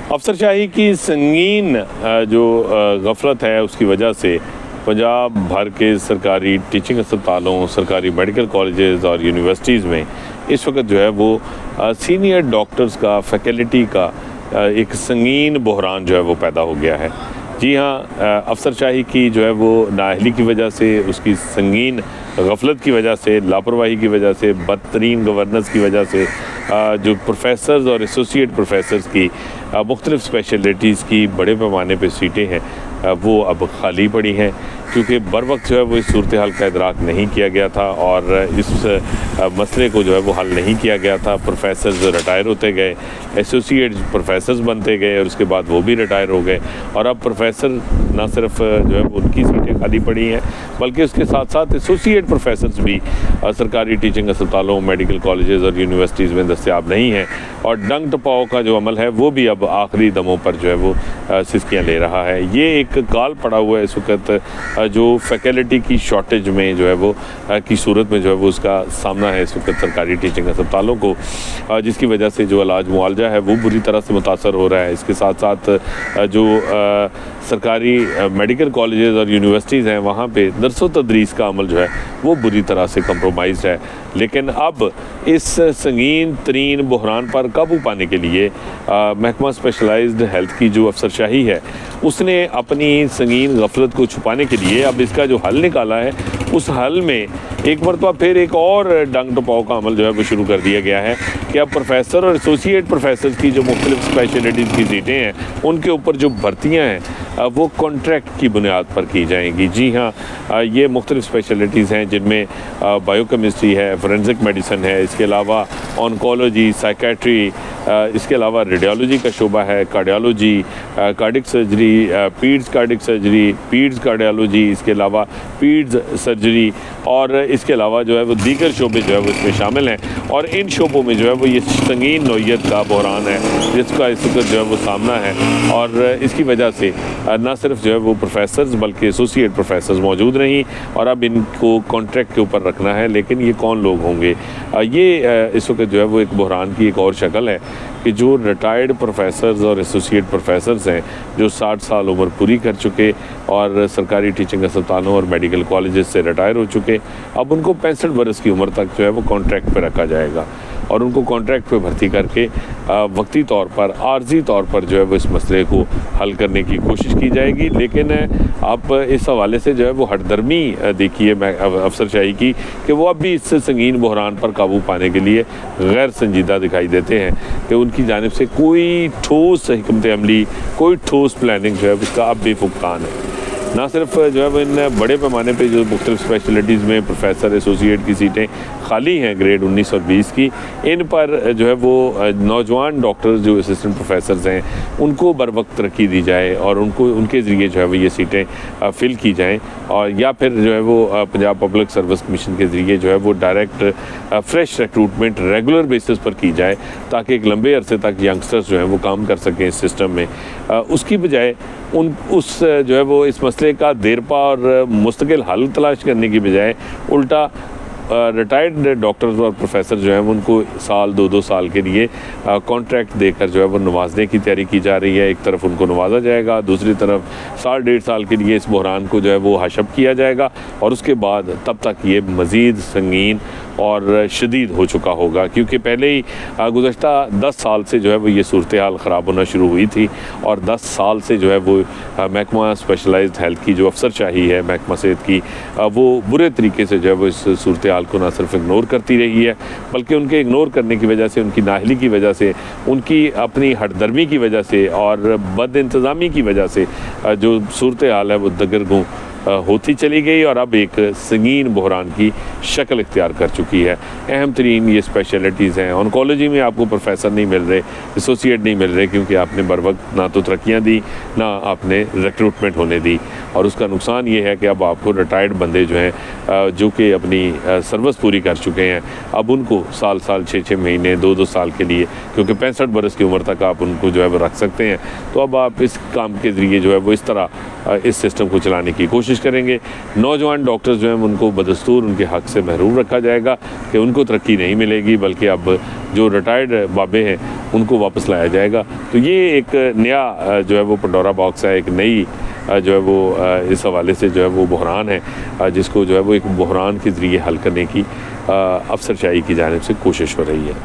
अफसरशाही की संगीन जो गफलत है उसकी वजह से पंजाब भर के सरकारी टीचिंग अस्पतालों, सरकारी मेडिकल कॉलेजेस और यूनिवर्सिटीज़ में इस वक्त जो है वो सीनियर डॉक्टर्स का, फैकल्टी का एक संगीन बहरान जो है वो पैदा हो गया है। जी हाँ, अफसरशाही की जो है वो नाअहली की वजह से, उसकी संगीन गफलत की वजह से, लापरवाही की वजह से, बदतरीन गवर्नेंस की वजह से जो प्रोफेसर्स और एसोसिएट प्रोफेसर्स की मुख्तलिफ़ स्पेशलिटीज़ की बड़े पैमाने पे सीटें हैं वो अब खाली पड़ी हैं, क्योंकि बर वक्त जो है वो इस सूरत हाल का इदराक नहीं किया गया था और इस मसले को जो है वो हल नहीं किया गया था। प्रोफेसर्स रिटायर होते गए, एसोसिएट प्रोफेसर्स बनते गए और उसके बाद वो भी रिटायर हो गए और अब प्रोफेसर ना सिर्फ जो है उनकी सीटें खाली पड़ी हैं बल्कि उसके साथ साथ एसोसिएट प्रोफेसर्स भी सरकारी टीचिंग अस्पतालों, मेडिकल कॉलेजेस और यूनिवर्सिटीज़ में दस्तयाब नहीं हैं और डंग टपाओ का जो अमल है वो भी अब आखिरी दमों पर जो है वो सिस्कियाँ ले रहा है। ये एक काल पड़ा हुआ है इस वक्त जो फैकल्टी की शॉर्टेज में जो है वो की सूरत में जो है वो उसका सामना है इस वक्त सरकारी टीचिंग अस्पतालों को, जिसकी वजह से जो इलाज मुआवजा है वो बुरी तरह से मुतासर हो रहा है। इसके साथ साथ जो सरकारी मेडिकल कॉलेजेस और यूनिवर्सिटीज़ हैं वहाँ पे दर्स व तदरीस का अमल जो है वो बुरी तरह से कंप्रोमाइज़ है। लेकिन अब इस संगीन तरीन बहरान पर काबू पाने के लिए महकमा स्पेशलाइज्ड हेल्थ की जो अफसरशाही है उसने अपनी संगीन गफलत को छुपाने के लिए अब इसका जो हल निकाला है उस हल में एक मरतबा फिर एक और डंग टपाओ का अमल जो है वो शुरू कर दिया गया है कि अब प्रोफेसर और एसोसिएट प्रोफेसर की जो मुख्तलिफ स्पेशलिटीज़ की सीटें हैं उनके ऊपर जो भर्तियाँ हैं वो कॉन्ट्रैक्ट की बुनियाद पर की जाएंगी। जी हाँ, ये मुख्तलिफ स्पेशलिटीज़ हैं जिनमें बायोकेमिस्ट्री है, फोरेंसिक मेडिसिन है, इसके अलावा ऑन्कोलॉजी, साइकेट्री, इसके अलावा रेडियोलॉजी का शोबा है, cardiology, cardiac surgery, पीड्स cardiac surgery, पीड्स cardiology, इसके अलावा पीड्स सर्जरी और इसके अलावा जो है वो दीगर शोबे जो है वो इसमें शामिल हैं और इन शोबों में जो है वो ये संगीन नौइयत का बहरान है जिसका इस वक्त जो है वो सामना है और इसकी वजह से ना सिर्फ जो है वो प्रोफेसर्स बल्कि एसोसिएट प्रोफेसर्स मौजूद नहीं और अब इनको कॉन्ट्रैक्ट के ऊपर रखना है। लेकिन ये कौन लोग होंगे? ये इस वक्त जो है वो एक बहरान की एक और शक्ल है कि जो रिटायर्ड प्रोफेसर्स और एसोसिएट प्रोफेसर्स हैं जो 60 साल उम्र पूरी कर चुके और सरकारी टीचिंग अस्पतालों और मेडिकल कॉलेजेस से रिटायर हो चुके, अब उनको 65 बरस की उम्र तक जो है वो कॉन्ट्रैक्ट पर रखा जाएगा और उनको कॉन्ट्रैक्ट पे भर्ती करके वक्ती तौर पर, आर्जी तौर पर जो है वो इस मसले को हल करने की कोशिश की जाएगी। लेकिन आप इस हवाले से जो है वो हटदर्मी देखिए अफसरशाही की कि वो अब भी इस संगीन बहरान पर काबू पाने के लिए गैर संजीदा दिखाई देते हैं कि उनकी जानिब से कोई ठोस हिकमत अमली, कोई ठोस प्लानिंग जो है उसका अब भी फुकदान है। ना सिर्फ जो है वो इन बड़े पैमाने पे जो मुख्तलिफ स्पेशलिटीज़ में प्रोफेसर एसोसिएट की सीटें खाली हैं ग्रेड 19 और 20 की, इन पर जो है वो नौजवान डॉक्टर्स जो असिस्टेंट प्रोफेसर्स हैं उनको बर वक्त तरक्की दी जाए और उनको उनके ज़रिए जो है वो ये सीटें फ़िल की जाएँ और या फिर जो है वो पंजाब पब्लिक सर्विस कमीशन के ज़रिए जो है वो direct fresh recruitment regular basis पर की जाए ताकि एक लंबे अरसे तक यंगस्टर्स जो हैं वो काम कर सकें इस सिस्टम में। उसकी बजाय उस जो है वो इस मसले का देरपा और मुस्तकिल हल तलाश करने की बजाय उल्टा रिटायर्ड डॉक्टर्स और प्रोफेसर जो हैं उनको साल 2-2 साल के लिए कॉन्ट्रैक्ट देकर जो है वो नवाजने की तैयारी की जा रही है। एक तरफ उनको नवाजा जाएगा, दूसरी तरफ साल 1.5 साल के लिए इस बहरान को जो है वो हशब किया जाएगा और उसके बाद तब तक ये मज़ीद संगीन और शदीद हो चुका होगा, क्योंकि पहले ही गुज़श्ता 10 साल से जो है वो ये सूरत हाल ख़राब होना शुरू हुई थी और 10 साल से जो है वो महकमा स्पेशलाइज्ड हेल्थ की जो अफसरशाही है महकमा सेहत की वो बुरे तरीके से जो है वो इस सूरत हाल को ना सिर्फ इग्नोर करती रही है बल्कि उनके इग्नोर करने की वजह से, उनकी नाअहली की वजह से, उनकी अपनी हटदर्मी की वजह से और बद इंतज़ामी की वजह से जो सूरत हाल है वो दगरगूं होती चली गई और अब एक संगीन बहरान की शक्ल इख्तियार कर चुकी है। अहम तरीन ये स्पेशलिटीज़ हैं। ऑन्कोलॉजी में आपको प्रोफेसर नहीं मिल रहे, एसोसिएट नहीं मिल रहे क्योंकि आपने बर वक्त ना तो तरक्कियाँ दी ना आपने रिक्रूटमेंट होने दी और उसका नुकसान ये है कि अब आपको रिटायर्ड बंदे जो हैं जो कि अपनी सर्विस पूरी कर चुके हैं अब उनको साल 6-6 महीने 2-2 साल के लिए, क्योंकि 65 बरस की उम्र तक आप उनको जो है वो रख सकते हैं, तो अब आप इस काम के ज़रिए जो है वो इस तरह इस सिस्टम को चलाने की कोशिश करेंगे। नौजवान डॉक्टर्स जो हैं उनको बदस्तूर उनके हक़ से महरूम रखा जाएगा कि उनको तरक्की नहीं मिलेगी, बल्कि अब जो रिटायर्ड बाबे हैं उनको वापस लाया जाएगा। तो ये एक नया जो है वो पंडोरा बॉक्स है, एक नई जो है वो इस हवाले से जो है वो बहरान है, जिसको जो है वो एक बहरान के ज़रिए हल करने की अफसरशाही की जानिब से कोशिश हो रही है।